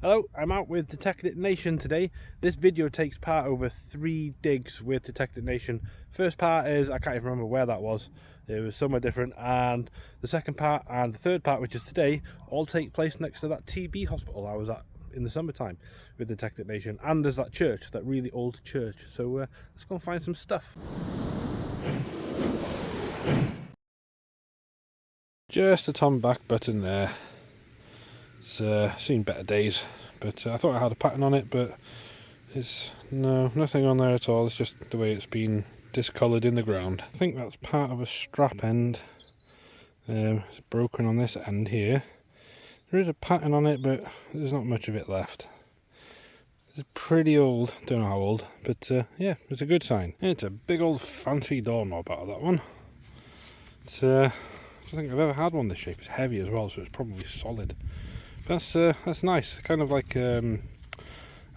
Hello, I'm out with Detector Nation today. This video takes part over 3 digs with Detector Nation. First part is, I can't even remember where that was. It was somewhere different. And the second part and the third part, which is today, all take place next to that TB hospital I was at in the summertime with Detector Nation. And there's that church, that really old church. So let's go and find some stuff. Just a Tom back button there. It's seen better days, but I thought I had a pattern on it, but it's nothing on there at all. It's just the way it's been discoloured in the ground. I think that's part of a strap end. It's broken on this end here. There is a pattern on it, but there's not much of it left. It's pretty old, don't know how old, but yeah, it's a good sign. It's a big old fancy doorknob out of that one. It's I don't think I've ever had one this shape. It's heavy as well, so it's probably solid. That's nice, kind of like, I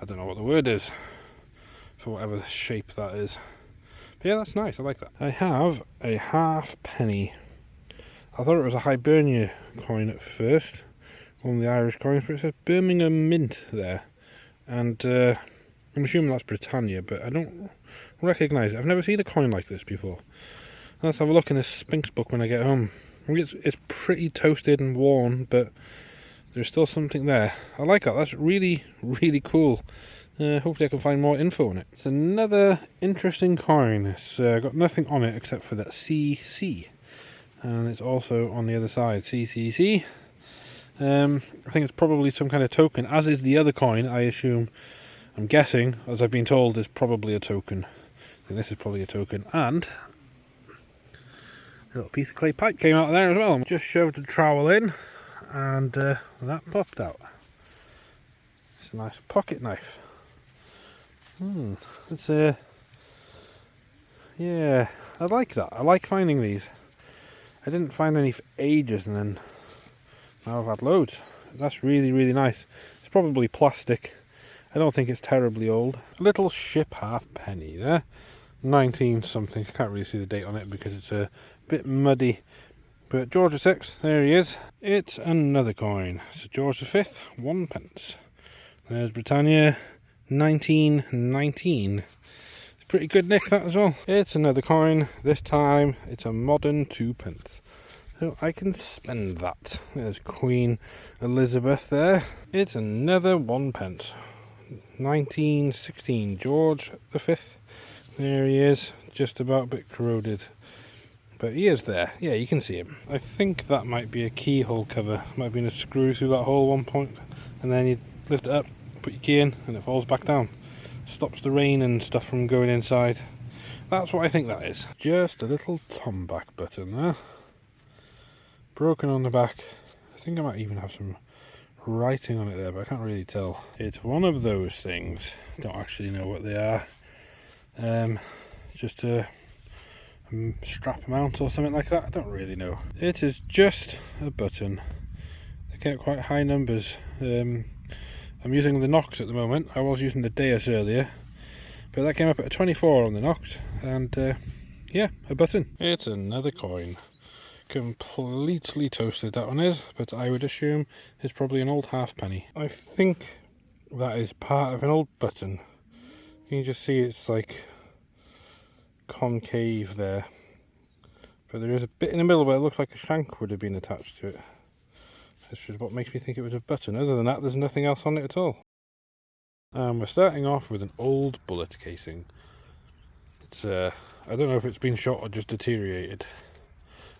don't know what the word is for whatever shape that is. But yeah, that's nice, I like that. I have a halfpenny. I thought it was a Hibernia coin at first, one of the Irish coins, but it says Birmingham Mint there. And I'm assuming that's Britannia, but I don't recognise it. I've never seen a coin like this before. Let's have a look in this Sphinx book when I get home. I mean, it's pretty toasted and worn, but there's still something there. I like that. That's really, really cool. Hopefully I can find more info on it. It's another interesting coin. It's got nothing on it except for that CC. And it's also on the other side, CCC. I think it's probably some kind of token, as is the other coin, I assume. I'm guessing, as I've been told, is probably a token. I think this is probably a token. And a little piece of clay pipe came out of there as well. Just shoved the trowel in, and that popped out. It's a nice pocket knife. It's yeah, I like that. I like finding these. I didn't find any for ages, and then now I've had loads. That's really, really nice. It's probably plastic. I don't think it's terribly old. A little ship halfpenny there. 19 something. I can't really see the date on it because it's a bit muddy. But George VI, there he is. It's another coin. So George V, 1 pence. There's Britannia, 1919. It's pretty good nick, that as well. It's another coin. This time it's a modern 2 pence. So I can spend that. There's Queen Elizabeth there. It's another 1 pence. 1916, George V. There he is, just about a bit corroded. But he is there. Yeah, you can see him. I think that might be a keyhole cover. Might have been a screw through that hole at one point. And then you lift it up, put your key in, and it falls back down. Stops the rain and stuff from going inside. That's what I think that is. Just a little Tom back button there. Broken on the back. I think I might even have some writing on it there, but I can't really tell. It's one of those things. Don't actually know what they are. Just a strap mount or something like that. I don't really know. It is just a button. They get quite high numbers. I'm using the Nox at the moment. I was using the Deus earlier, but that came up at a 24 on the Nox, and yeah, a button. It's another coin. Completely toasted that one is, but I would assume it's probably an old halfpenny. I think that is part of an old button. You can just see it's like concave there, but there is a bit in the middle where it looks like a shank would have been attached to it. This is what makes me think it was a button. Other than that, there's nothing else on it at all. We're starting off with an old bullet casing. It's I don't know if it's been shot or just deteriorated.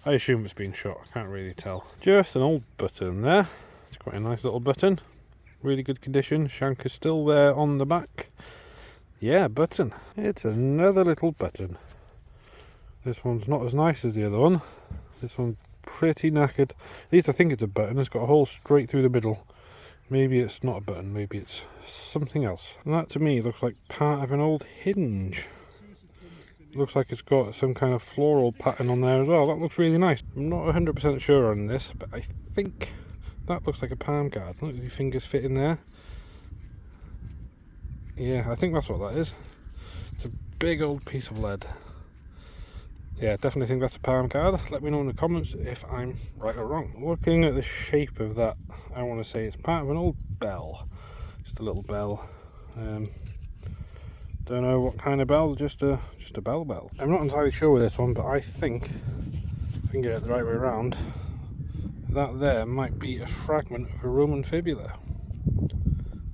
I assume it's been shot, I can't really tell. Just an old button there. It's quite a nice little button. Really good condition. Shank is still there on the back. Yeah, button. It's another little button. This one's not as nice as the other one. This one's pretty knackered. At least I think it's a button. It's got a hole straight through the middle. Maybe it's not a button, maybe it's something else. And that to me looks like part of an old hinge. Looks like it's got some kind of floral pattern on there as well. That looks really nice. I'm not 100% sure on this, but I think that looks like a palm guard. Look at your fingers fit in there. Yeah, I think that's what that is. It's a big old piece of lead. Yeah, definitely think that's a palm card. Let me know in the comments if I'm right or wrong. Looking at the shape of that, I want to say it's part of an old bell. Just a little bell. Don't know what kind of bell, just a bell. I'm not entirely sure with this one, but I think, if I can get it the right way around, that there might be a fragment of a Roman fibula.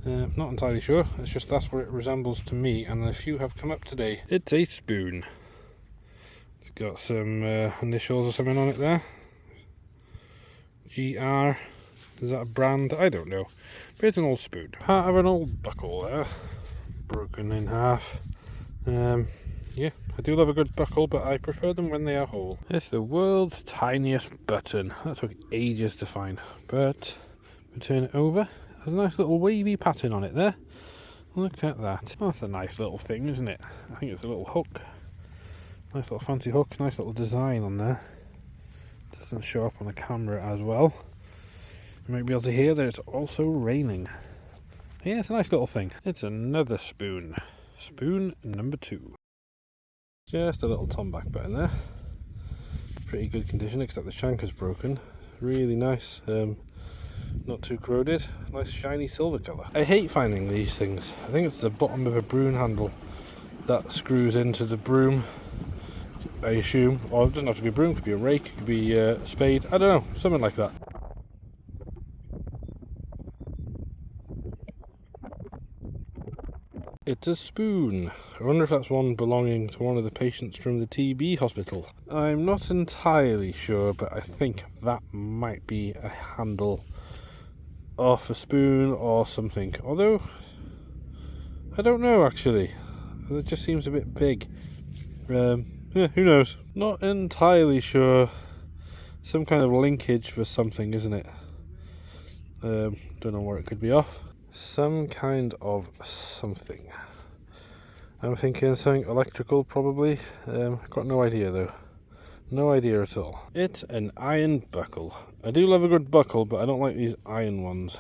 Not entirely sure, it's just that's what it resembles to me, and a few have come up today. It's a spoon. It's got some initials or something on it there. GR, is that a brand? I don't know, but it's an old spoon. Part of an old buckle there, broken in half. Yeah, I do love a good buckle, but I prefer them when they are whole. It's the world's tiniest button. That took ages to find, but we turn it over. There's a nice little wavy pattern on it there. Look at that. That's a nice little thing, isn't it? I think it's a little hook. Nice little fancy hook, nice little design on there. Doesn't show up on the camera as well. You might be able to hear that it's also raining. Yeah, it's a nice little thing. It's another spoon. Spoon number 2. Just a little tomback button there. Pretty good condition, except the shank is broken. Really nice. Not too corroded. Nice shiny silver colour. I hate finding these things. I think it's the bottom of a broom handle that screws into the broom, I assume. Or it doesn't have to be a broom, it could be a rake, it could be a spade. I don't know, something like that. It's a spoon. I wonder if that's one belonging to one of the patients from the TB hospital. I'm not entirely sure, but I think that might be a handle off a spoon or something. Although, I don't know actually. It just seems a bit big. Yeah, who knows? Not entirely sure. Some kind of linkage for something, isn't it? Don't know where it could be off. Some kind of something. I'm thinking something electrical probably. Got no idea though. No idea at all. It's an iron buckle. I do love a good buckle, but I don't like these iron ones.